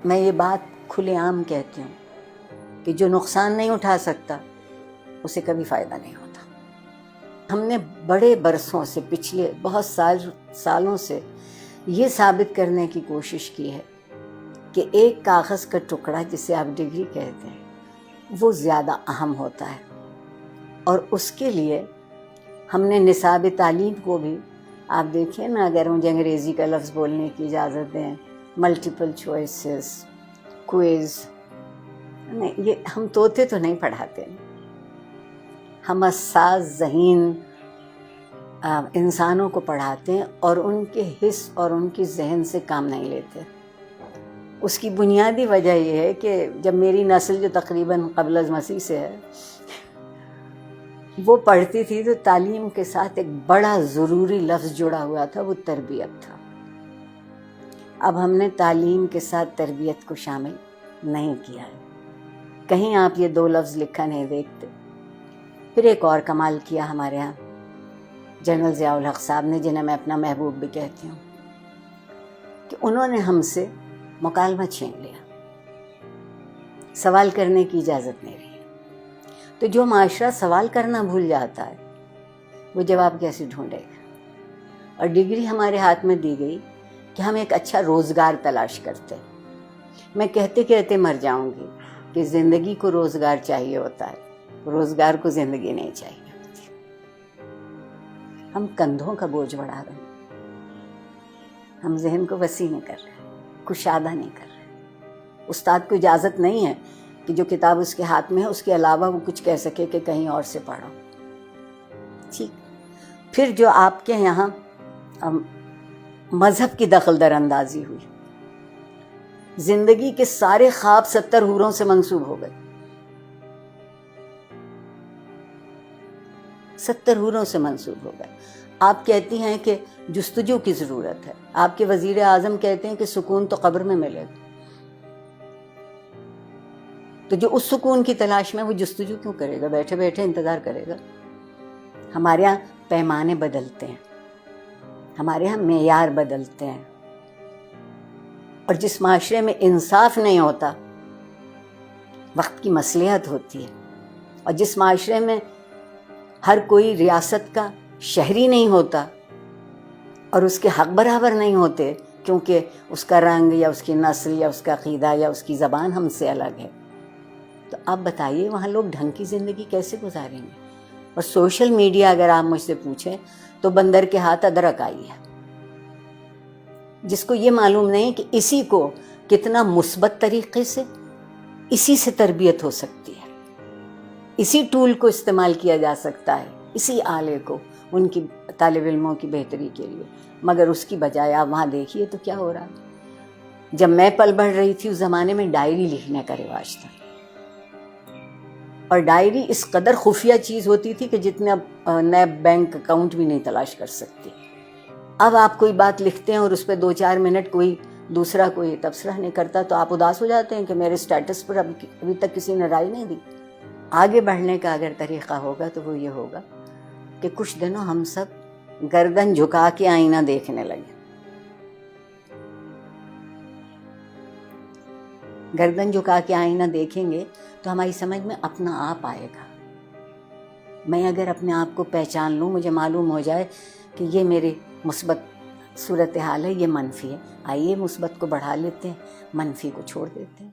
میں یہ بات کھلے عام کہتی ہوں کہ جو نقصان نہیں اٹھا سکتا اسے کبھی فائدہ نہیں ہوتا۔ ہم نے بڑے برسوں سے، پچھلے بہت سالوں سے یہ ثابت کرنے کی کوشش کی ہے کہ ایک کاغذ کا ٹکڑا جسے آپ ڈگری کہتے ہیں وہ زیادہ اہم ہوتا ہے، اور اس کے لیے ہم نے نصاب تعلیم کو بھی، آپ دیکھیں نا، اگر مجھے انگریزی کا لفظ بولنے کی اجازت دیں، ملٹیپل چوائسز، کوئز، نہیں، یہ ہم طوطے تو نہیں پڑھاتے، ہم حساس ذہین انسانوں کو پڑھاتے ہیں اور ان کے حس اور ان کی ذہن سے کام نہیں لیتے۔ اس کی بنیادی وجہ یہ ہے کہ جب میری نسل جو تقریباً قبل از مسیح سے ہے وہ پڑھتی تھی تو تعلیم کے ساتھ ایک بڑا ضروری لفظ جڑا ہوا تھا، وہ تربیت تھا۔ اب ہم نے تعلیم کے ساتھ تربیت کو شامل نہیں کیا ہے، کہیں آپ یہ دو لفظ لکھا نہیں دیکھتے۔ پھر ایک اور کمال کیا ہمارے ہاں جنرل ضیاء الحق صاحب نے، جنہیں میں اپنا محبوب بھی کہتی ہوں، کہ انہوں نے ہم سے مکالمہ چھین لیا، سوال کرنے کی اجازت نہیں رہی۔ تو جو معاشرہ سوال کرنا بھول جاتا ہے وہ جواب کیسے ڈھونڈے گا؟ اور ڈگری ہمارے ہاتھ میں دی گئی کہ ہم ایک اچھا روزگار تلاش کرتے۔ میں کہتے کہتے مر جاؤں گی کہ زندگی کو روزگار چاہیے ہوتا ہے، روزگار کو زندگی نہیں چاہیے ہوتی۔ ہم کندھوں کا بوجھ بڑھا رہے ہیں، ہم ذہن کو وسیع نہیں کر رہے، کشادہ نہیں کر رہے۔ استاد کو اجازت نہیں ہے کہ جو کتاب اس کے ہاتھ میں ہے اس کے علاوہ وہ کچھ کہہ سکے کہ کہیں اور سے پڑھو۔ ٹھیک، پھر جو آپ کے یہاں مذہب کی دخل در اندازی ہوئی، زندگی کے سارے خواب 70 حوروں سے منسوب ہو گئے، 70 حوروں سے منسوب ہو گئے۔ آپ کہتی ہیں کہ جستجو کی ضرورت ہے، آپ کے وزیر اعظم کہتے ہیں کہ سکون تو قبر میں ملے گا، تو جو اس سکون کی تلاش میں وہ جستجو کیوں کرے گا؟ بیٹھے بیٹھے انتظار کرے گا۔ ہمارے یہاں پیمانے بدلتے ہیں، ہمارے یہاں معیار بدلتے ہیں، اور جس معاشرے میں انصاف نہیں ہوتا وقت کی مصلحت ہوتی ہے، اور جس معاشرے میں ہر کوئی ریاست کا شہری نہیں ہوتا اور اس کے حق برابر نہیں ہوتے کیونکہ اس کا رنگ یا اس کی نسل یا اس کا عقیدہ یا اس کی زبان ہم سے الگ ہے، تو آپ بتائیے وہاں لوگ ڈھنگ کی زندگی کیسے گزاریں گے؟ اور سوشل میڈیا اگر آپ مجھ سے پوچھیں تو بندر کے ہاتھ ادرک آئی ہے، جس کو یہ معلوم نہیں کہ اسی کو کتنا مثبت طریقے سے، اسی سے تربیت ہو سکتی ہے، اسی ٹول کو استعمال کیا جا سکتا ہے، اسی آلے کو ان کی طالب علموں کی بہتری کے لیے، مگر اس کی بجائے آپ وہاں دیکھیے تو کیا ہو رہا ہے۔ جب میں پل بڑھ رہی تھی اس زمانے میں ڈائری لکھنے کا رواج تھا، اور ڈائری اس قدر خفیہ چیز ہوتی تھی کہ جتنے اب نیب بینک اکاؤنٹ بھی نہیں تلاش کر سکتی۔ اب آپ کوئی بات لکھتے ہیں اور اس پہ 2-4 منٹ کوئی دوسرا کوئی تبصرہ نہیں کرتا تو آپ اداس ہو جاتے ہیں کہ میرے سٹیٹس پر ابھی تک کسی نے رائے نہیں دی۔ آگے بڑھنے کا اگر طریقہ ہوگا تو وہ یہ ہوگا کہ کچھ دنوں ہم سب گردن جھکا کے آئینہ دیکھنے لگے۔ گردن جھکا کے آئینہ دیکھیں گے تو ہماری سمجھ میں اپنا آپ آئے گا۔ میں اگر اپنے آپ کو پہچان لوں، مجھے معلوم ہو جائے کہ یہ میری مثبت صورتحال ہے، یہ منفی ہے، آئیے مثبت کو بڑھا لیتے ہیں، منفی کو چھوڑ دیتے ہیں۔